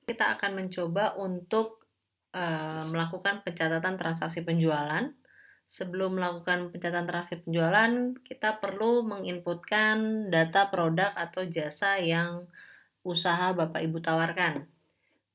Kita akan mencoba untuk melakukan pencatatan transaksi penjualan. Sebelum melakukan pencatatan transaksi penjualan, kita perlu menginputkan data produk atau jasa yang usaha Bapak Ibu tawarkan.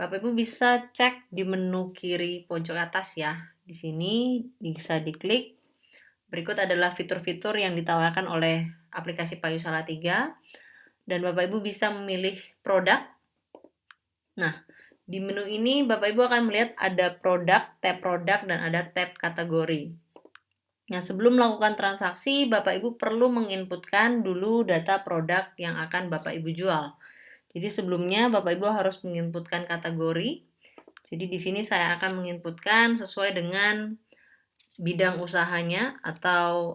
Bapak Ibu bisa cek di menu kiri pojok atas ya. Di sini bisa diklik. Berikut adalah fitur-fitur yang ditawarkan oleh aplikasi Payu Salatiga dan Bapak Ibu bisa memilih produk. Nah, di menu ini Bapak Ibu akan melihat ada produk, dan ada tab kategori. Nah, sebelum melakukan transaksi, Bapak Ibu perlu menginputkan dulu data produk yang akan Bapak Ibu jual. Jadi sebelumnya Bapak Ibu harus menginputkan kategori. Jadi di sini saya akan menginputkan sesuai dengan bidang usahanya atau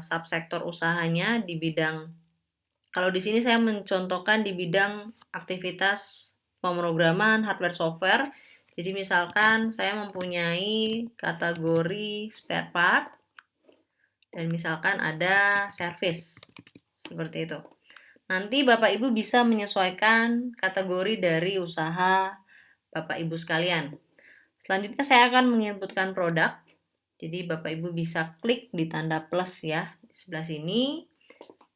subsektor usahanya di bidang. Kalau di sini saya mencontohkan di bidang aktivitas pemrograman hardware software. Jadi misalkan saya mempunyai kategori spare part dan misalkan ada service. Seperti itu. Nanti Bapak Ibu bisa menyesuaikan kategori dari usaha Bapak Ibu sekalian. Selanjutnya saya akan menginputkan produk. Jadi Bapak Ibu bisa klik di tanda plus ya di sebelah sini.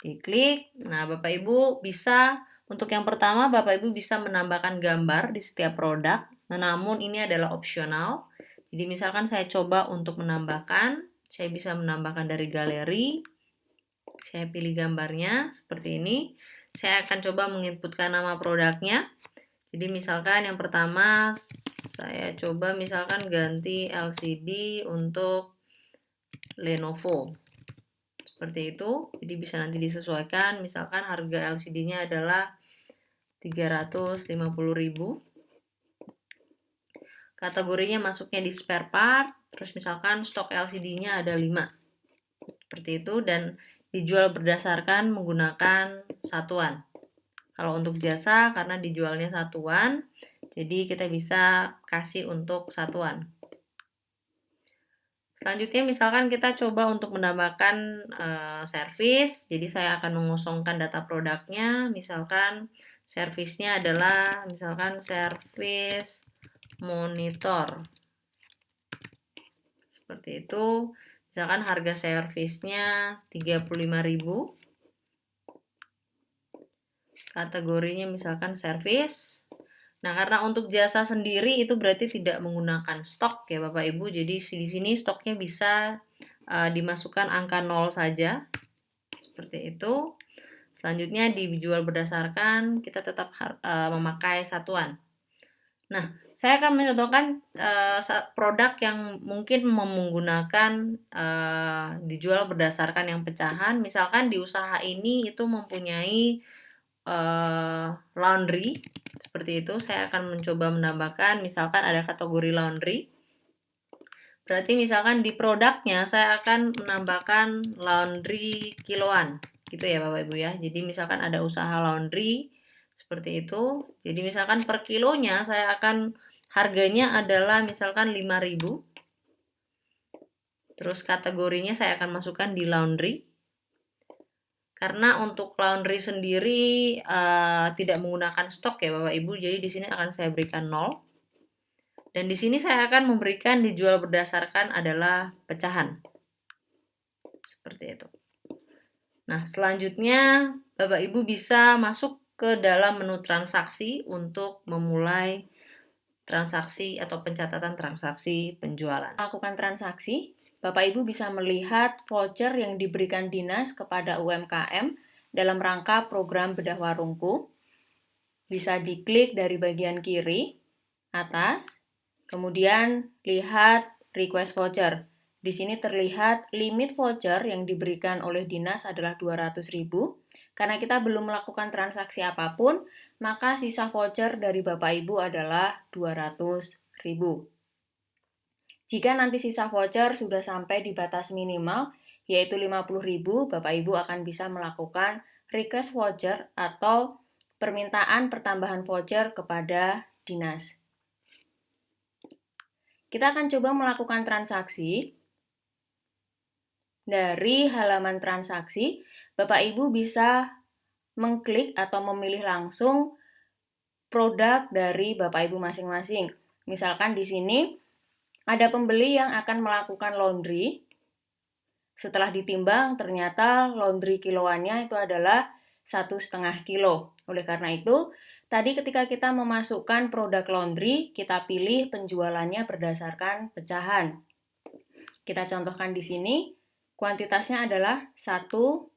Diklik. Nah, Bapak Ibu bisa untuk yang pertama Bapak Ibu bisa menambahkan gambar di setiap produk. Nah, namun ini adalah opsional. Jadi misalkan saya coba untuk menambahkan, saya bisa menambahkan dari galeri. Saya pilih gambarnya seperti ini. Saya akan coba menginputkan nama produknya. Jadi misalkan yang pertama saya coba misalkan ganti LCD untuk Lenovo. Seperti itu. Jadi bisa nanti disesuaikan. Misalkan harga LCD-nya adalah 350.000. Kategorinya masuknya di spare part. Terus misalkan stok LCD-nya ada 5. Seperti itu dan dijual berdasarkan menggunakan satuan. Kalau untuk jasa karena dijualnya satuan, jadi kita bisa kasih untuk satuan. Selanjutnya misalkan kita coba untuk menambahkan servis, jadi saya akan mengosongkan data produknya, misalkan servisnya adalah misalkan servis monitor. Seperti itu. Misalkan harga servisnya 35.000. Kategorinya misalkan servis. Nah, karena untuk jasa sendiri itu berarti tidak menggunakan stok ya Bapak Ibu. Jadi di sini stoknya bisa dimasukkan angka 0 saja. Seperti itu. Selanjutnya dijual berdasarkan kita tetap memakai satuan. Nah, saya akan mencontohkan produk yang mungkin menggunakan dijual berdasarkan yang pecahan. Misalkan di usaha ini itu mempunyai laundry seperti itu. Saya akan mencoba menambahkan misalkan ada kategori laundry. Berarti misalkan di produknya saya akan menambahkan laundry kiloan gitu ya Bapak Ibu ya. Jadi misalkan ada usaha laundry seperti itu. Jadi misalkan per kilonya saya akan harganya adalah misalkan 5.000. Terus kategorinya saya akan masukkan di laundry. Karena untuk laundry sendiri tidak menggunakan stok ya Bapak Ibu, jadi di sini akan saya berikan 0. Dan di sini saya akan memberikan dijual berdasarkan adalah pecahan. Seperti itu. Nah, selanjutnya Bapak Ibu bisa masuk ke dalam menu transaksi untuk memulai transaksi atau pencatatan transaksi penjualan. Melakukan transaksi, Bapak Ibu bisa melihat voucher yang diberikan dinas kepada UMKM dalam rangka program Bedah Warungku. Bisa diklik dari bagian kiri atas, kemudian lihat request voucher. Di sini terlihat limit voucher yang diberikan oleh dinas adalah 200.000. Karena kita belum melakukan transaksi apapun, maka sisa voucher dari Bapak Ibu adalah 200.000. Jika nanti sisa voucher sudah sampai di batas minimal, yaitu 50.000, Bapak Ibu akan bisa melakukan request voucher atau permintaan pertambahan voucher kepada dinas. Kita akan coba melakukan transaksi. Dari halaman transaksi, Bapak Ibu bisa mengklik atau memilih langsung produk dari Bapak Ibu masing-masing. Misalkan di sini ada pembeli yang akan melakukan laundry. Setelah ditimbang, ternyata laundry kiloannya itu adalah 1,5 kilo. Oleh karena itu, tadi ketika kita memasukkan produk laundry, kita pilih penjualannya berdasarkan pecahan. Kita contohkan di sini, kuantitasnya adalah 1,5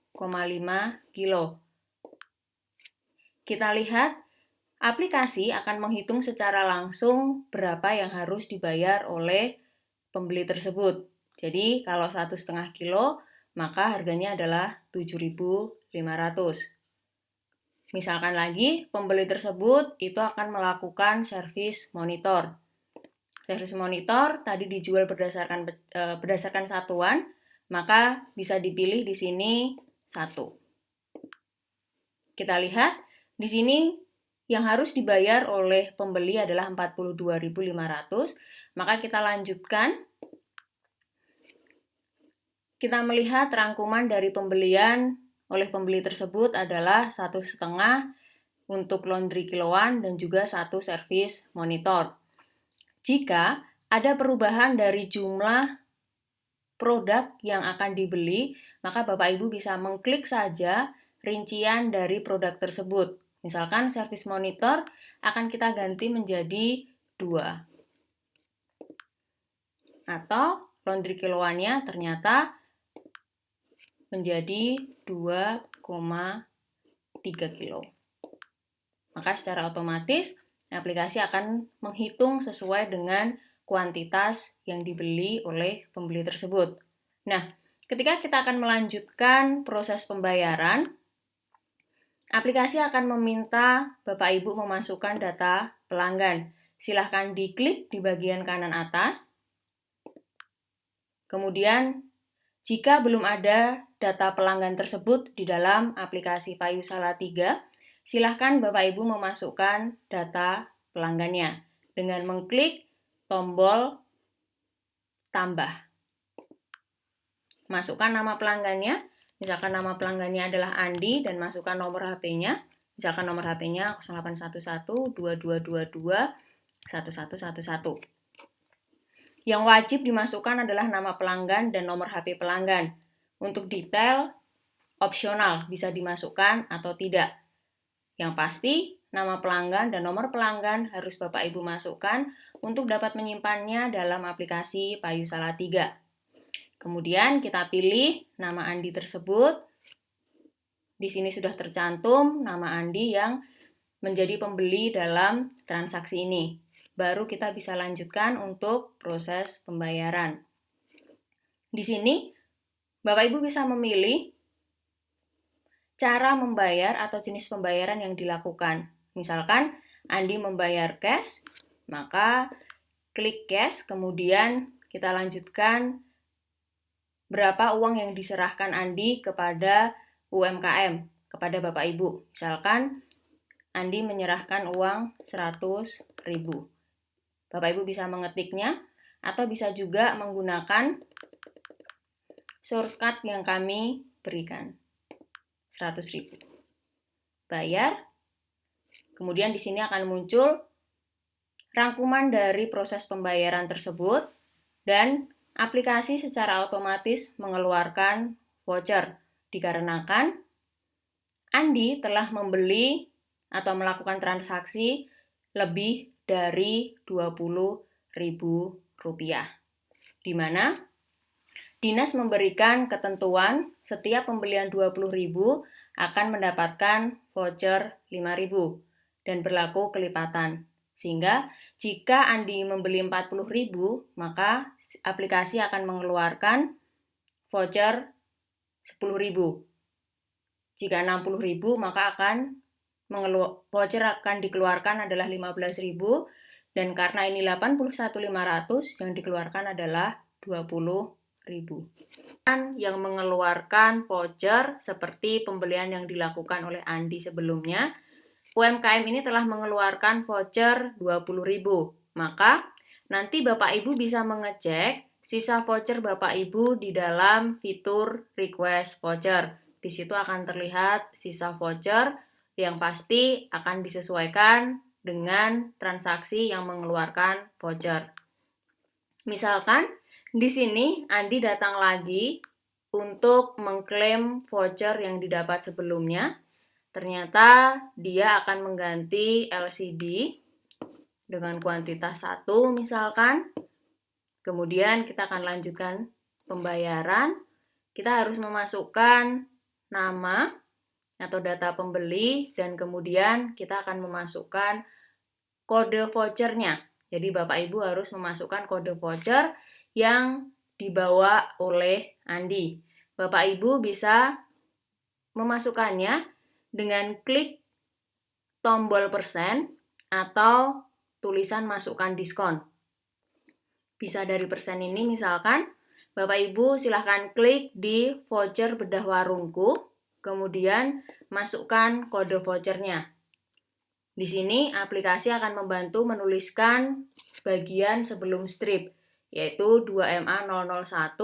kilo. Kita lihat, aplikasi akan menghitung secara langsung berapa yang harus dibayar oleh pembeli tersebut. Jadi kalau 1,5 kilo, maka harganya adalah 7.500. Misalkan lagi, pembeli tersebut itu akan melakukan servis monitor. Servis monitor tadi dijual berdasarkan satuan, maka bisa dipilih di sini 1. Kita lihat di sini yang harus dibayar oleh pembeli adalah 42.500. Maka kita lanjutkan. Kita melihat rangkuman dari pembelian oleh pembeli tersebut adalah 1,5 untuk laundry kiloan dan juga 1 servis monitor. Jika ada perubahan dari jumlah produk yang akan dibeli, maka Bapak Ibu bisa mengklik saja rincian dari produk tersebut. Misalkan servis monitor akan kita ganti menjadi 2. Atau laundry kiloannya ternyata menjadi 2,3 kilo. Maka secara otomatis aplikasi akan menghitung sesuai dengan kuantitas yang dibeli oleh pembeli tersebut. Nah, ketika kita akan melanjutkan proses pembayaran, aplikasi akan meminta Bapak Ibu memasukkan data pelanggan. Silahkan diklik di bagian kanan atas. Kemudian, jika belum ada data pelanggan tersebut di dalam aplikasi Payusala 3, silahkan Bapak Ibu memasukkan data pelanggannya dengan mengklik tombol tambah. Masukkan nama pelanggannya, misalkan nama pelanggannya adalah Andi dan masukkan nomor HP-nya. Misalkan nomor HP-nya 0811 2222 1111. Yang wajib dimasukkan adalah nama pelanggan dan nomor HP pelanggan. Untuk detail, opsional, bisa dimasukkan atau tidak. Yang pasti, nama pelanggan dan nomor pelanggan harus Bapak Ibu masukkan untuk dapat menyimpannya dalam aplikasi Payusala 3. Kemudian kita pilih nama Andi tersebut. Di sini sudah tercantum nama Andi yang menjadi pembeli dalam transaksi ini. Baru kita bisa lanjutkan untuk proses pembayaran. Di sini, Bapak Ibu bisa memilih cara membayar atau jenis pembayaran yang dilakukan. Misalkan, Andi membayar cash, maka klik cash, kemudian kita lanjutkan berapa uang yang diserahkan Andi kepada UMKM, kepada Bapak Ibu. Misalkan, Andi menyerahkan uang 100.000. Bapak Ibu bisa mengetiknya atau bisa juga menggunakan shortcut yang kami berikan. 100.000. Bayar. Kemudian di sini akan muncul rangkuman dari proses pembayaran tersebut dan aplikasi secara otomatis mengeluarkan voucher dikarenakan Andi telah membeli atau melakukan transaksi lebih dari Rp20.000, di mana Dinas memberikan ketentuan setiap pembelian Rp20.000 akan mendapatkan voucher Rp5.000 dan berlaku kelipatan. Sehingga jika Andi membeli Rp40.000, maka aplikasi akan mengeluarkan voucher Rp10.000. Jika Rp60.000, maka voucher akan dikeluarkan adalah Rp15.000 dan karena ini Rp81.500 yang dikeluarkan adalah Rp20.000. Yang mengeluarkan voucher seperti pembelian yang dilakukan oleh Andi sebelumnya, UMKM ini telah mengeluarkan voucher Rp20.000. Maka nanti Bapak Ibu bisa mengecek sisa voucher Bapak Ibu di dalam fitur request voucher. Di situ akan terlihat sisa voucher yang pasti akan disesuaikan dengan transaksi yang mengeluarkan voucher. Misalkan di sini Andi datang lagi untuk mengklaim voucher yang didapat sebelumnya. Ternyata dia akan mengganti LCD dengan kuantitas 1 misalkan. Kemudian kita akan lanjutkan pembayaran. Kita harus memasukkan nama atau data pembeli dan kemudian kita akan memasukkan kode vouchernya. Jadi Bapak Ibu harus memasukkan kode voucher yang dibawa oleh Andi. Bapak Ibu bisa memasukkannya dengan klik tombol persen atau tulisan masukkan diskon. Bisa dari persen ini misalkan, Bapak Ibu silahkan klik di voucher bedah warungku, kemudian masukkan kode vouchernya. Di sini aplikasi akan membantu menuliskan bagian sebelum strip, yaitu 2MA001.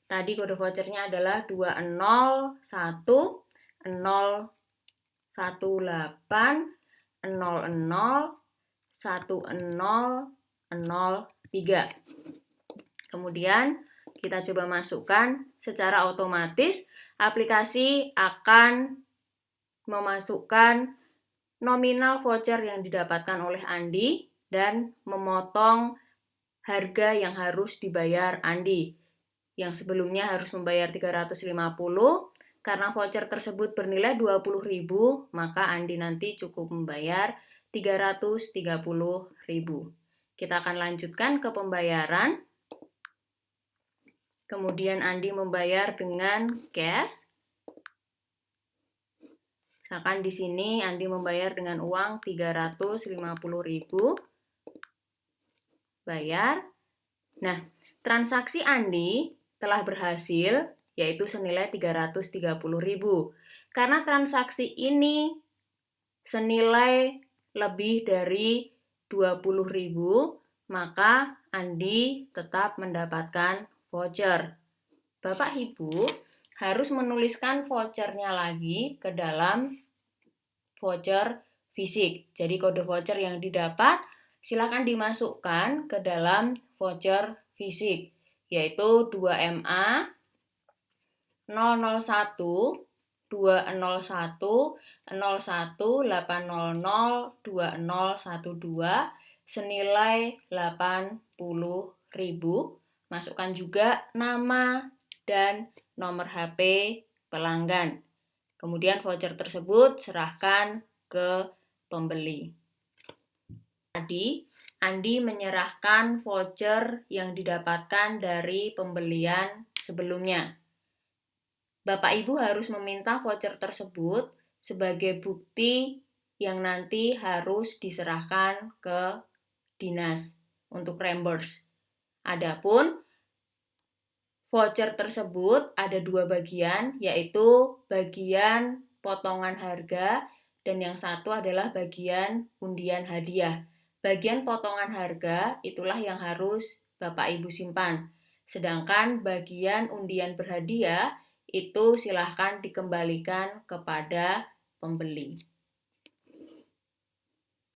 Tadi kode vouchernya adalah 20110001003. Kemudian kita coba masukkan secara otomatis, aplikasi akan memasukkan nominal voucher yang didapatkan oleh Andi dan memotong harga yang harus dibayar Andi. Yang sebelumnya harus membayar 350, karena voucher tersebut bernilai 20.000, maka Andi nanti cukup membayar 330.000. Kita akan lanjutkan ke pembayaran. Kemudian Andi membayar dengan cash. Misalkan di sini Andi membayar dengan uang 350.000. Bayar. Nah, transaksi Andi telah berhasil, yaitu senilai 330.000. Karena transaksi ini senilai lebih dari 20.000, maka Andi tetap mendapatkan voucher. Bapak Ibu harus menuliskan vouchernya lagi ke dalam voucher fisik. Jadi kode voucher yang didapat silakan dimasukkan ke dalam voucher fisik, yaitu 2MA 001 201 01 800 2012 senilai 80.000. Masukkan juga nama dan nomor HP pelanggan. Kemudian voucher tersebut serahkan ke pembeli. Tadi Andi menyerahkan voucher yang didapatkan dari pembelian sebelumnya. Bapak Ibu harus meminta voucher tersebut sebagai bukti yang nanti harus diserahkan ke dinas untuk reimburse. Adapun voucher tersebut ada 2 bagian, yaitu bagian potongan harga dan yang satu adalah bagian undian hadiah. Bagian potongan harga itulah yang harus Bapak Ibu simpan. Sedangkan bagian undian berhadiah itu silahkan dikembalikan kepada pembeli.